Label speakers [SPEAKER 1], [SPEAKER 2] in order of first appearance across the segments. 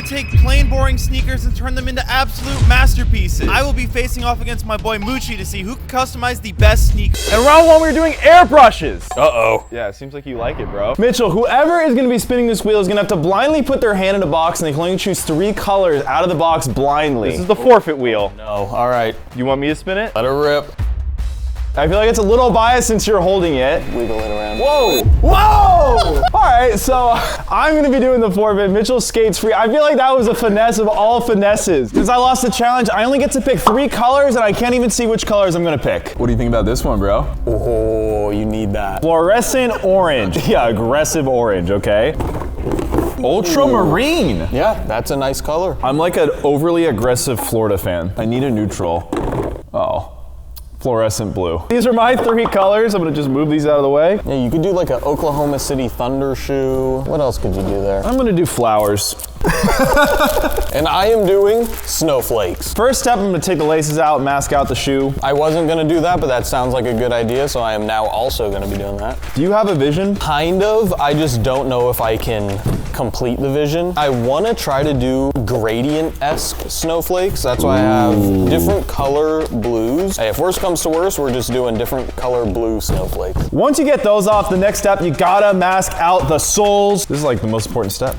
[SPEAKER 1] take plain boring sneakers and turn them into absolute masterpieces. I will be facing off against my boy Moochie to see who can customize the best sneaker.
[SPEAKER 2] And round one, we were doing airbrushes.
[SPEAKER 3] Uh-oh.
[SPEAKER 2] Yeah, it seems like you like it, bro. Mitchell, whoever is gonna be spinning this wheel is gonna have to blindly put their hand in a box, and they can only choose 3 colors out of the box blindly. This is the forfeit wheel.
[SPEAKER 3] No, all right.
[SPEAKER 2] You want me to spin it?
[SPEAKER 3] Let her rip.
[SPEAKER 2] I feel like it's a little biased since you're holding it.
[SPEAKER 3] Wiggle it around.
[SPEAKER 2] Whoa! Whoa! All right, so I'm gonna be doing the forfeit. Mitchell skates free. I feel like that was a finesse of all finesses. Since I lost the challenge, I only get to pick 3 colors, and I can't even see which colors I'm gonna pick. What do you think about this one, bro?
[SPEAKER 3] Oh, you need that.
[SPEAKER 2] Fluorescent orange. Yeah, aggressive orange, okay? Ultramarine.
[SPEAKER 3] Yeah, that's a nice color.
[SPEAKER 2] I'm like an overly aggressive Florida fan. I need a neutral. Oh. Fluorescent blue. These are my 3 colors. I'm gonna just move these out of the way.
[SPEAKER 3] Yeah, you could do like an Oklahoma City Thunder shoe. What else could you do there?
[SPEAKER 2] I'm gonna do flowers.
[SPEAKER 3] And I am doing snowflakes.
[SPEAKER 2] First step, I'm gonna take the laces out, mask out the shoe.
[SPEAKER 3] I wasn't gonna do that, but that sounds like a good idea, so I am now also gonna be doing that.
[SPEAKER 2] Do you have a vision?
[SPEAKER 3] Kind of, I just don't know if I can complete the vision. I wanna try to do gradient-esque snowflakes. That's why I have different color blues. Hey, if worse comes to worse, we're just doing different color blue snowflakes.
[SPEAKER 2] Once you get those off, the next step, you gotta mask out the soles. This is like the most important step.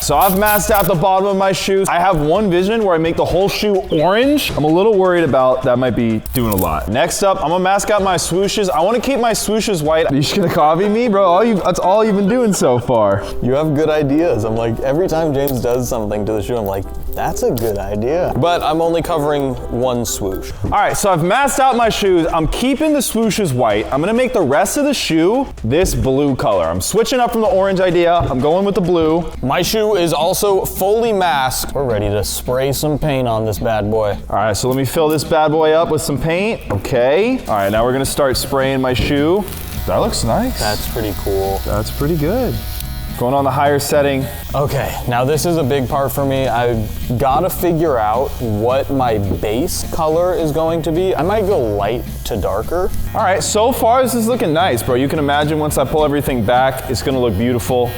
[SPEAKER 2] So I've masked out the bottom of my shoes. I have one vision where I make the whole shoe orange. I'm a little worried about that might be doing a lot. Next up, I'm gonna mask out my swooshes. I wanna keep my swooshes white. Are you just gonna copy me, bro? That's all you've been doing so far.
[SPEAKER 3] You have good ideas. I'm like, every time James does something to the shoe, I'm like, that's a good idea. But I'm only covering one swoosh.
[SPEAKER 2] All right, so I've masked out my shoes. I'm keeping the swooshes white. I'm gonna make the rest of the shoe this blue color. I'm switching up from the orange idea. I'm going with the blue.
[SPEAKER 3] My shoe is also fully masked. We're ready to spray some paint on this bad boy.
[SPEAKER 2] All right, so let me fill this bad boy up with some paint. Okay. All right, now we're gonna start spraying my shoe. That looks nice.
[SPEAKER 3] That's pretty cool.
[SPEAKER 2] That's pretty good. Going on the higher setting.
[SPEAKER 3] Okay, now this is a big part for me. I've gotta figure out what my base color is going to be. I might go light to darker.
[SPEAKER 2] All right, so far this is looking nice, bro. You can imagine once I pull everything back, it's gonna look beautiful.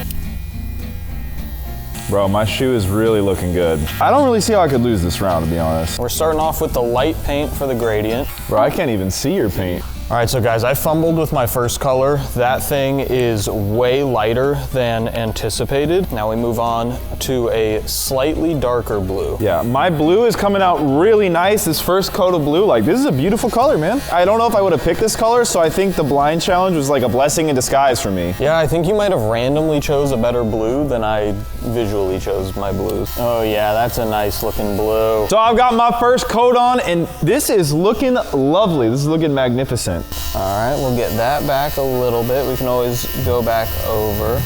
[SPEAKER 2] Bro, my shoe is really looking good. I don't really see how I could lose this round, to be honest.
[SPEAKER 3] We're starting off with the light paint for the gradient.
[SPEAKER 2] Bro, I can't even see your paint.
[SPEAKER 3] All right, so guys, I fumbled with my first color. That thing is way lighter than anticipated. Now we move on to a slightly darker blue.
[SPEAKER 2] Yeah, my blue is coming out really nice. This first coat of blue, like this is a beautiful color, man. I don't know if I would have picked this color, so I think the blind challenge was like a blessing in disguise for me.
[SPEAKER 3] Yeah, I think you might have randomly chose a better blue than I visually chose my blues. Oh yeah, that's a nice looking blue.
[SPEAKER 2] So I've got my first coat on, and this is looking lovely. This is looking magnificent.
[SPEAKER 3] All right, we'll get that back a little bit. We can always go back over.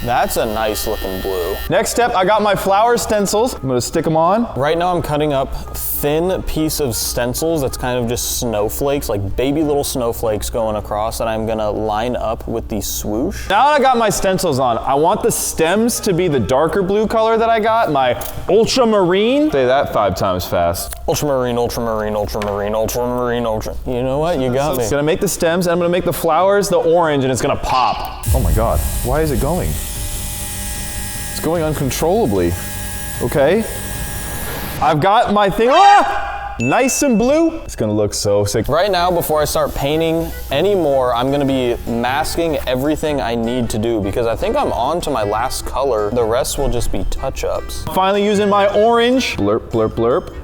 [SPEAKER 3] That's a nice looking blue.
[SPEAKER 2] Next step, I got my flower stencils. I'm gonna stick them on.
[SPEAKER 3] Right now I'm cutting up thin piece of stencils that's kind of just snowflakes, like baby little snowflakes going across that I'm gonna line up with the swoosh.
[SPEAKER 2] Now that I got my stencils on, I want the stems to be the darker blue color that I got, my ultramarine. Say that 5 times fast.
[SPEAKER 3] Ultramarine, ultramarine, ultramarine, ultramarine, ultra. You know what, you got me.
[SPEAKER 2] It's gonna make the stems, and I'm gonna make the flowers the orange, and it's gonna pop. Oh my God, why is it going? It's going uncontrollably. Okay. I've got my thing. Ah! Nice and blue. It's gonna look so sick.
[SPEAKER 3] Right now, before I start painting anymore, I'm gonna be masking everything I need to do because I think I'm on to my last color. The rest will just be touch-ups.
[SPEAKER 2] Finally using my orange. Blurp, blurp, blurp.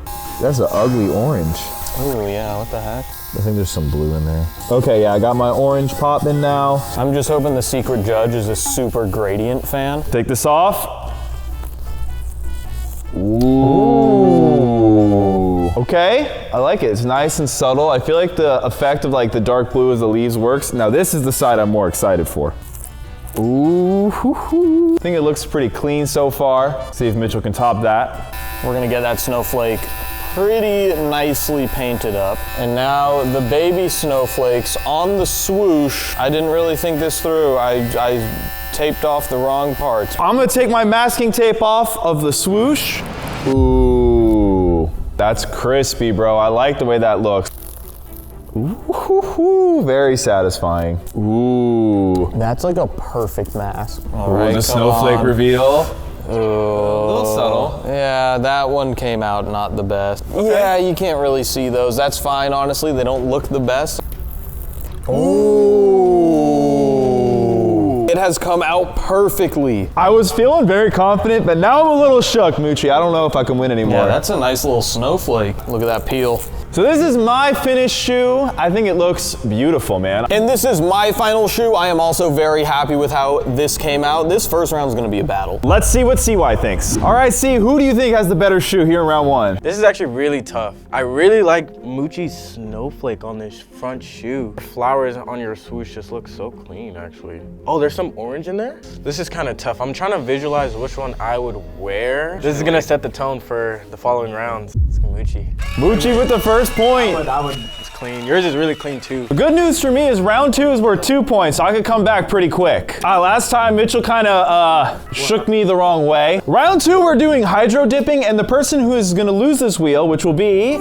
[SPEAKER 2] That's an ugly orange.
[SPEAKER 3] Oh yeah, what the heck?
[SPEAKER 2] I think there's some blue in there. Okay, yeah, I got my orange popping now.
[SPEAKER 3] I'm just hoping the secret judge is a super gradient fan.
[SPEAKER 2] Take this off. Ooh. Okay, I like it. It's nice and subtle. I feel like the effect of like the dark blue as the leaves works. Now this is the side I'm more excited for. Ooh, I think it looks pretty clean so far. See if Mitchell can top that.
[SPEAKER 3] We're gonna get that snowflake pretty nicely painted up. And now the baby snowflakes on the swoosh. I didn't really think this through. I taped off the wrong parts.
[SPEAKER 2] I'm gonna take my masking tape off of the swoosh. Ooh, that's crispy, bro. I like the way that looks. Ooh, very satisfying. Ooh.
[SPEAKER 3] That's like a perfect mask. All
[SPEAKER 2] Ooh,
[SPEAKER 3] right,
[SPEAKER 2] the snowflake reveal.
[SPEAKER 3] Ooh.
[SPEAKER 2] A little subtle.
[SPEAKER 3] Yeah, that one came out not the best. Okay. Yeah, you can't really see those. That's fine, honestly. They don't look the best. Ooh. It has come out perfectly.
[SPEAKER 2] I was feeling very confident, but now I'm a little shook, Moochie. I don't know if I can win anymore.
[SPEAKER 3] Yeah, that's a nice little snowflake. Look at that peel.
[SPEAKER 2] So this is my finished shoe. I think it looks beautiful, man.
[SPEAKER 3] And this is my final shoe. I am also very happy with how this came out. This first round is gonna be a battle.
[SPEAKER 2] Let's see what CY thinks. All right, C, who do you think has the better shoe here in round one?
[SPEAKER 4] This is actually really tough. I really like Moochie's snowflake on this front shoe. The flowers on your swoosh just look so clean, actually. Oh, there's some orange in there? This is kind of tough. I'm trying to visualize which one I would wear. This is gonna set the tone for the following rounds. It's Moochie.
[SPEAKER 2] Moochie with the first point.
[SPEAKER 4] It's clean. Yours is really clean too.
[SPEAKER 2] The good news for me is round two is worth 2 points, so I could come back pretty quick. Last time Mitchell kind of shook me the wrong way. Round two, we're doing hydro dipping, and the person who is gonna lose this wheel, which will be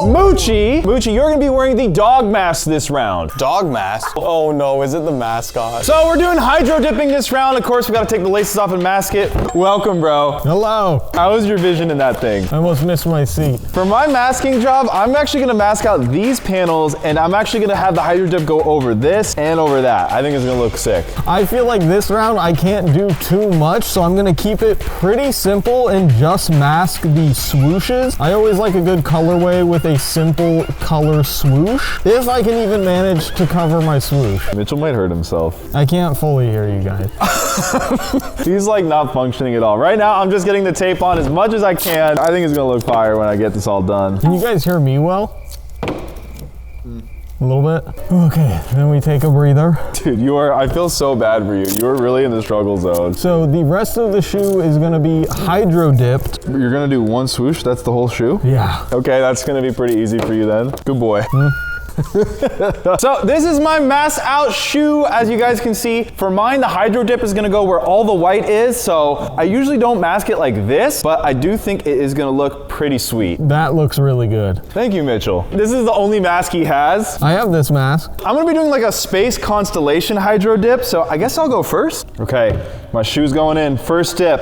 [SPEAKER 2] Moochie. Moochie, you're gonna be wearing the dog mask this round.
[SPEAKER 3] Dog mask? Oh no, is it the mascot?
[SPEAKER 2] So we're doing hydro dipping this round. Of course, we gotta take the laces off and mask it. Welcome, bro.
[SPEAKER 5] Hello.
[SPEAKER 2] How was your vision in that thing?
[SPEAKER 5] I almost missed my seat.
[SPEAKER 2] For my masking job, I'm actually gonna mask out these panels, and I'm actually gonna have the hydro dip go over this and over that. I think it's gonna look sick.
[SPEAKER 5] I feel like this round I can't do too much, so I'm gonna keep it pretty simple and just mask the swooshes. I always like a good colorway with a simple color swoosh, if I can even manage to cover my swoosh.
[SPEAKER 2] Mitchell might hurt himself.
[SPEAKER 5] I can't fully hear you guys.
[SPEAKER 2] He's like not functioning at all. Right now, I'm just getting the tape on as much as I can. I think it's gonna look fire when I get this all done.
[SPEAKER 5] Can you guys hear me well? A little bit? Okay, then we take a breather.
[SPEAKER 2] Dude, I feel so bad for you. You're really in the struggle zone.
[SPEAKER 5] So the rest of the shoe is gonna be hydro dipped.
[SPEAKER 2] You're gonna do one swoosh, that's the whole shoe?
[SPEAKER 5] Yeah.
[SPEAKER 2] Okay, that's gonna be pretty easy for you then. Good boy. So this is my mask out shoe. As you guys can see, for mine, the hydro dip is gonna go where all the white is. So I usually don't mask it like this, but I do think it is gonna look pretty sweet.
[SPEAKER 5] That looks really good.
[SPEAKER 2] Thank you, Mitchell. This is the only mask he has.
[SPEAKER 5] I have this mask.
[SPEAKER 2] I'm gonna be doing like a space constellation hydro dip, so I guess I'll go first. Okay, my shoe's going in. First dip.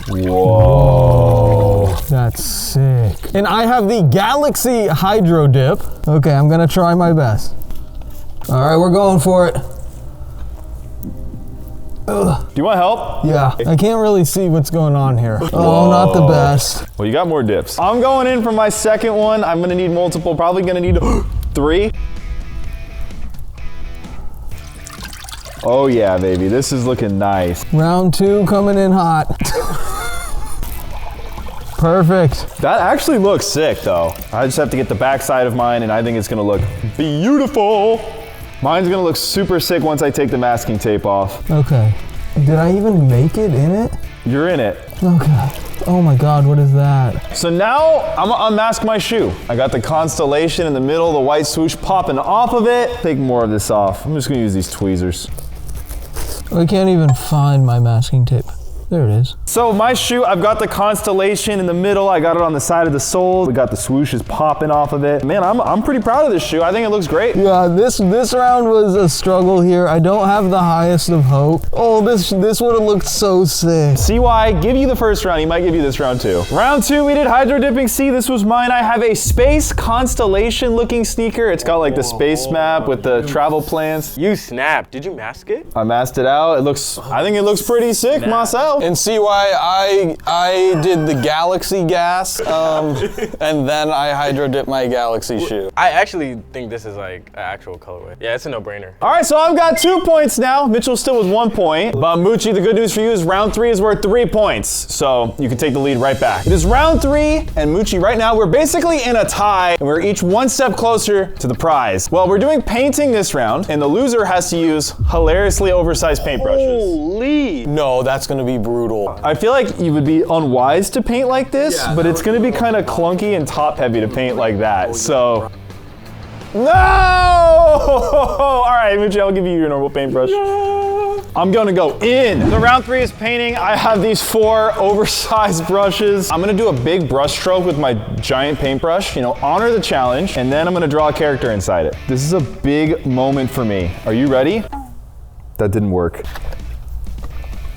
[SPEAKER 2] Whoa.
[SPEAKER 5] That's sick. And I have the Galaxy Hydro Dip. Okay, I'm gonna try my best. All right, we're going for it. Ugh.
[SPEAKER 2] Do you want help?
[SPEAKER 5] Yeah, I can't really see what's going on here. Oh, not the best.
[SPEAKER 2] Well, you got more dips. I'm going in for my second one. I'm gonna need multiple, probably gonna need 3. Oh yeah, baby, this is looking nice.
[SPEAKER 5] Round 2 coming in hot. Perfect.
[SPEAKER 2] That actually looks sick though. I just have to get the back side of mine and I think it's gonna look beautiful. Mine's gonna look super sick once I take the masking tape off.
[SPEAKER 5] Okay. Did I even make it in it?
[SPEAKER 2] You're in it.
[SPEAKER 5] Okay. Oh my God, what is that?
[SPEAKER 2] So now I'm gonna unmask my shoe. I got the constellation in the middle, the white swoosh popping off of it. Take more of this off. I'm just gonna use these tweezers.
[SPEAKER 5] I can't even find my masking tape. There it is.
[SPEAKER 2] So my shoe, I've got the constellation in the middle. I got it on the side of the sole. We got the swooshes popping off of it. Man, I'm pretty proud of this shoe. I think it looks great.
[SPEAKER 5] Yeah, this round was a struggle here. I don't have the highest of hope. Oh, this would have looked so sick.
[SPEAKER 2] CY, give you the first round. He might give you this round too. Round 2, we did hydro dipping. See, this was mine. I have a space constellation looking sneaker. It's got like the space map with the travel plans.
[SPEAKER 4] You snapped. Did you mask it?
[SPEAKER 2] I masked it out. I think it looks pretty sick myself.
[SPEAKER 3] And CY, I did the Galaxy gas, and then I hydro dipped my Galaxy shoe.
[SPEAKER 4] I actually think this is like an actual colorway. Yeah, it's a no-brainer.
[SPEAKER 2] All right, so I've got 2 points now. Mitchell still with 1 point. But Moochie, the good news for you is round 3 is worth 3 points. So you can take the lead right back. It is round 3, and Moochie, right now, we're basically in a tie, and we're each 1 step closer to the prize. Well, we're doing painting this round, and the loser has to use hilariously oversized paintbrushes.
[SPEAKER 4] Holy!
[SPEAKER 3] No, that's gonna be brutal.
[SPEAKER 2] I feel like you would be unwise to paint like this, but it's gonna be kind of clunky and top heavy to paint like that, so. No! All right, Moochie, I'll give you your normal paintbrush. I'm gonna go in. So round 3 is painting. I have these 4 oversized brushes. I'm gonna do a big brush stroke with my giant paintbrush, you know, honor the challenge, and then I'm gonna draw a character inside it. This is a big moment for me. Are you ready? That didn't work.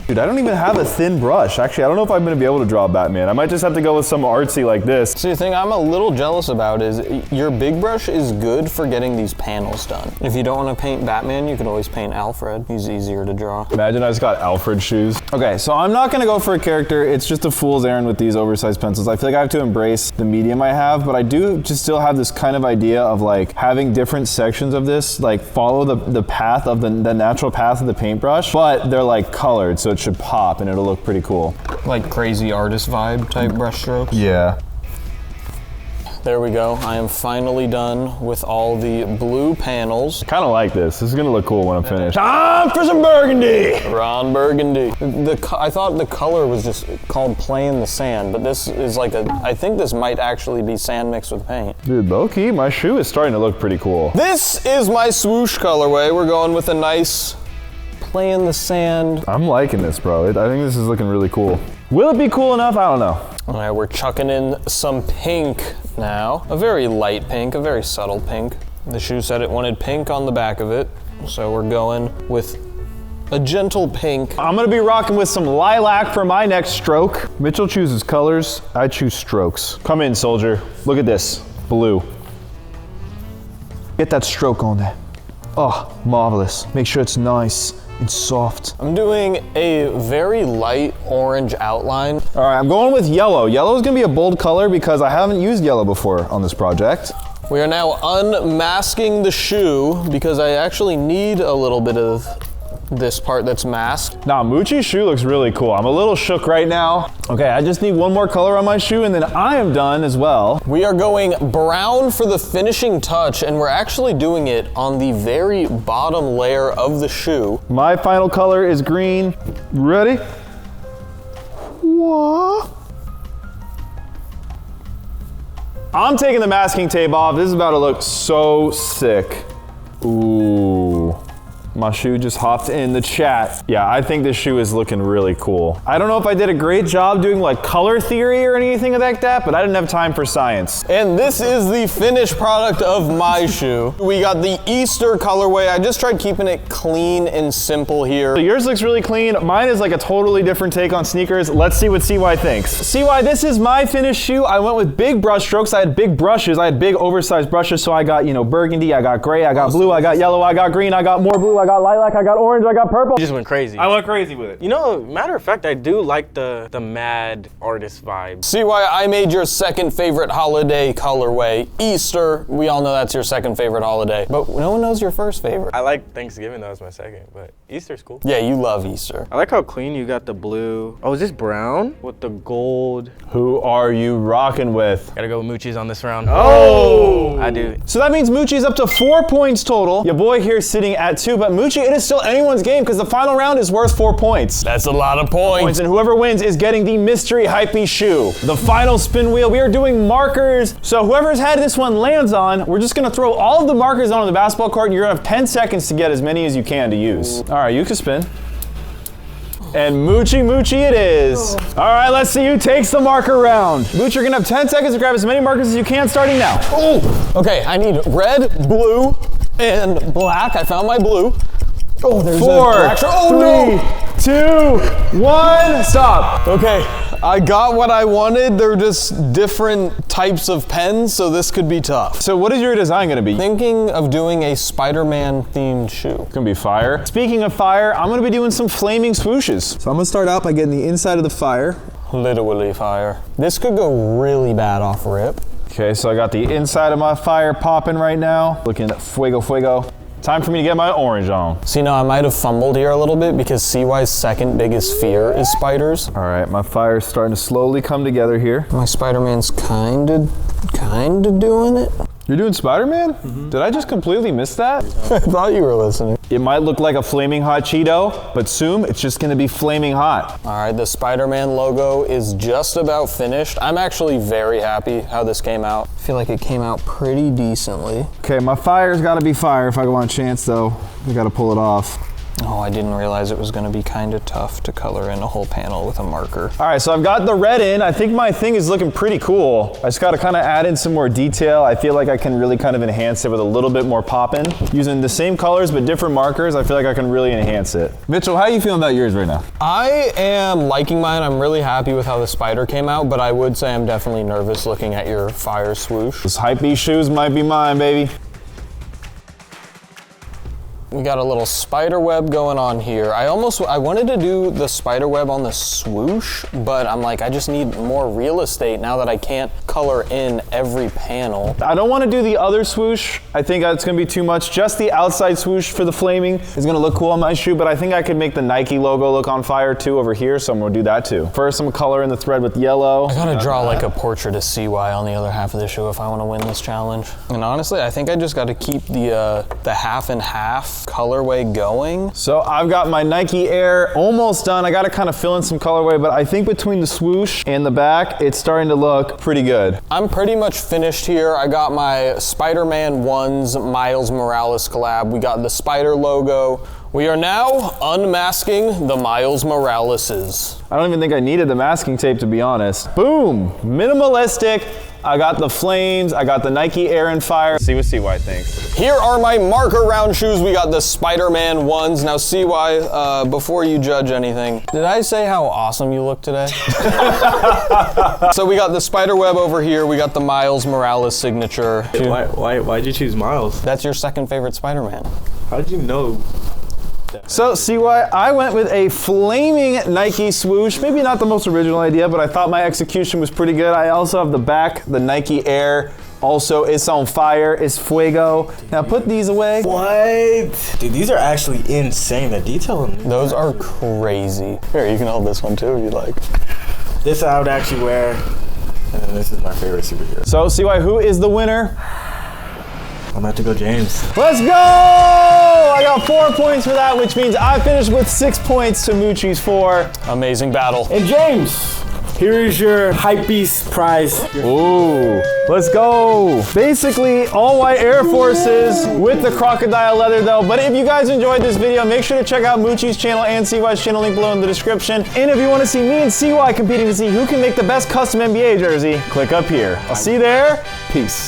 [SPEAKER 2] Dude, I don't even have a thin brush. Actually, I don't know if I'm gonna be able to draw Batman. I might just have to go with some artsy like this.
[SPEAKER 3] So the thing I'm a little jealous about is your big brush is good for getting these panels done. If you don't want to paint Batman, you could always paint Alfred. He's easier to draw.
[SPEAKER 2] Imagine I just got Alfred shoes. Okay, so I'm not gonna go for a character. It's just a fool's errand with these oversized pencils. I feel like I have to embrace the medium I have, but I do just still have this kind of idea of like having different sections of this, like follow the path of the natural path of the paintbrush, but they're like colored, so it should pop and it'll look pretty cool.
[SPEAKER 3] Like crazy artist vibe type brush strokes.
[SPEAKER 2] Yeah.
[SPEAKER 3] There we go. I am finally done with all the blue panels.
[SPEAKER 2] Kind of like this. This is gonna look cool when I'm finished. Time for some burgundy!
[SPEAKER 3] Ron Burgundy. I thought the color was just called Play in the Sand, but this is like I think this might actually be sand mixed with paint.
[SPEAKER 2] Dude, low-key, my shoe is starting to look pretty cool.
[SPEAKER 3] This is my swoosh colorway. We're going with a nice Play in the Sand.
[SPEAKER 2] I'm liking this, bro. I think this is looking really cool. Will it be cool enough? I don't know.
[SPEAKER 3] All right, we're chucking in some pink now. A very light pink, a very subtle pink. The shoe said it wanted pink on the back of it, so we're going with a gentle pink.
[SPEAKER 2] I'm gonna be rocking with some lilac for my next stroke. Mitchell chooses colors, I choose strokes. Come in, soldier. Look at this, blue. Get that stroke on there. Oh, marvelous. Make sure it's nice and soft.
[SPEAKER 3] I'm doing a very light orange outline.
[SPEAKER 2] All right, I'm going with yellow. Yellow is gonna be a bold color because I haven't used yellow before on this project.
[SPEAKER 3] We are now unmasking the shoe because I actually need a little bit of this part that's masked.
[SPEAKER 2] Now, Moochie's shoe looks really cool. I'm a little shook right now. Okay, I just need one more color on my shoe and then I am done as well.
[SPEAKER 3] We are going brown for the finishing touch and we're actually doing it on the very bottom layer of the shoe.
[SPEAKER 2] My final color is green. Ready? What? I'm taking the masking tape off. This is about to look so sick. Ooh. My shoe just hopped in the chat. Yeah, I think this shoe is looking really cool. I don't know if I did a great job doing like color theory or anything like that, but I didn't have time for science.
[SPEAKER 3] And this is the finished product of my shoe. We got the Easter colorway. I just tried keeping it clean and simple here.
[SPEAKER 2] So yours looks really clean. Mine is like a totally different take on sneakers. Let's see what CY thinks. CY, this is my finished shoe. I went with big brush strokes. I had big brushes. I had big oversized brushes. So I got, you know, burgundy, I got gray, I got blue, I got yellow, I got green, I got more blue, I got lilac, I got orange, I got purple.
[SPEAKER 4] You just went crazy.
[SPEAKER 1] I went crazy with it.
[SPEAKER 4] You know, matter of fact, I do like the mad artist vibe.
[SPEAKER 3] See why I made your second favorite holiday colorway, Easter. We all know that's your second favorite holiday, but no one knows your first favorite.
[SPEAKER 4] I like Thanksgiving, that was my second, but Easter's cool.
[SPEAKER 3] Yeah, you love Easter.
[SPEAKER 4] I like how clean you got the blue. Oh, is this brown? With the gold.
[SPEAKER 2] Who are you rocking with?
[SPEAKER 4] Gotta go with Moochie's on this round.
[SPEAKER 2] Oh!
[SPEAKER 4] I do.
[SPEAKER 2] So that means Moochie's up to 4 points total. Your boy here sitting at 2, but Moochie, it is still anyone's game because the final round is worth 4 points.
[SPEAKER 3] That's a lot of points.
[SPEAKER 2] And whoever wins is getting the mystery Hypebeast shoe. The final spin wheel, we are doing markers. So whoever's head this one lands on, we're just gonna throw all of the markers onto the basketball court and you're gonna have 10 seconds to get as many as you can to use. All right, you can spin. And Moochie it is. All right, let's see who takes the marker round. Moochie, you're gonna have 10 seconds to grab as many markers as you can starting now.
[SPEAKER 3] Oh, okay, I need red, blue, and black. I found my blue. Oh, there's
[SPEAKER 2] 4, 3, 2, 1, stop.
[SPEAKER 3] Okay, I got what I wanted. They're just different types of pens, so this could be tough.
[SPEAKER 2] So what is your design gonna be?
[SPEAKER 3] Thinking of doing a Spider-Man themed shoe.
[SPEAKER 2] It's gonna be fire. Speaking of fire, I'm gonna be doing some flaming swooshes. So I'm gonna start out by getting the inside of the fire.
[SPEAKER 3] Literally fire. This could go really bad off rip.
[SPEAKER 2] Okay, so I got the inside of my fire popping right now. Looking at fuego. Time for me to get my orange on.
[SPEAKER 3] See, now I might have fumbled here a little bit because CY's second biggest fear is spiders.
[SPEAKER 2] All right, my fire's starting to slowly come together here.
[SPEAKER 3] My Spider-Man's kinda doing it.
[SPEAKER 2] You're doing Spider-Man? Mm-hmm. Did I just completely miss that?
[SPEAKER 3] I thought you were listening.
[SPEAKER 2] It might look like a flaming hot Cheeto, but soon it's just gonna be flaming hot.
[SPEAKER 3] All right, the Spider-Man logo is just about finished. I'm actually very happy how this came out. I feel like it came out pretty decently.
[SPEAKER 2] Okay, my fire's gotta be fire if I want a chance though. I gotta pull it off.
[SPEAKER 3] Oh, I didn't realize it was gonna be kind of tough to color in a whole panel with a marker.
[SPEAKER 2] All right, so I've got the red in. I think my thing is looking pretty cool. I just gotta kind of add in some more detail. I feel like I can really kind of enhance it with a little bit more popping. Using the same colors but different markers, I feel like I can really enhance it. Mitchell, how are you feeling about yours right now?
[SPEAKER 3] I am liking mine. I'm really happy with how the spider came out, but I would say I'm definitely nervous looking at your fire swoosh.
[SPEAKER 2] Those Hypebeast shoes might be mine, baby.
[SPEAKER 3] We got a little spider web going on here. I wanted to do the spider web on the swoosh, but I'm like, I just need more real estate now that I can't color in every panel.
[SPEAKER 2] I don't want to do the other swoosh. I think that's going to be too much. Just the outside swoosh for the flaming is going to look cool on my shoe, but I think I could make the Nike logo look on fire too over here, so I'm going to do that too. First, I'm going to color in the thread with yellow.
[SPEAKER 3] I gotta draw like a portrait of CY on the other half of the shoe if I want to win this challenge. And honestly, I think I just got to keep the half and half colorway going.
[SPEAKER 2] So I've got my Nike Air almost done. I got to kind of fill in some colorway, but I think between the swoosh and the back, it's starting to look pretty good.
[SPEAKER 3] I'm pretty much finished here. I got my Spider-Man 1's Miles Morales collab. We got the spider logo. We are now unmasking the Miles Moraleses.
[SPEAKER 2] I don't even think I needed the masking tape, to be honest. Boom, minimalistic. I got the flames, I got the Nike Air and Fire. See what CY thinks.
[SPEAKER 3] Here are my marker round shoes. We got the Spider-Man 1's. Now CY, before you judge anything, did I say how awesome you look today? So we got the spider web over here. We got the Miles Morales signature.
[SPEAKER 4] Why'd you choose Miles?
[SPEAKER 3] That's your second favorite Spider-Man.
[SPEAKER 4] How did you know?
[SPEAKER 2] So CY, I went with a flaming Nike swoosh. Maybe not the most original idea, but I thought my execution was pretty good. I also have the back, the Nike Air. Also, it's on fire, it's fuego. Now put these away.
[SPEAKER 4] What? Dude, these are actually insane. The detail in these.
[SPEAKER 3] Those are crazy. Here, you can hold this one too if you'd like.
[SPEAKER 4] This I would actually wear, and then this is my favorite superhero.
[SPEAKER 2] So CY, who is the winner?
[SPEAKER 4] I'm about to go James.
[SPEAKER 2] Let's go! I got 4 points for that, which means I finished with 6 points to Moochie's 4.
[SPEAKER 3] Amazing battle.
[SPEAKER 4] And James, here is your Hypebeast prize.
[SPEAKER 2] Ooh, let's go. Basically, all white Air Forces with the crocodile leather though. But if you guys enjoyed this video, make sure to check out Moochie's channel and CY's channel, link below in the description. And if you want to see me and CY competing to see who can make the best custom NBA jersey, click up here. I'll see you there. Peace.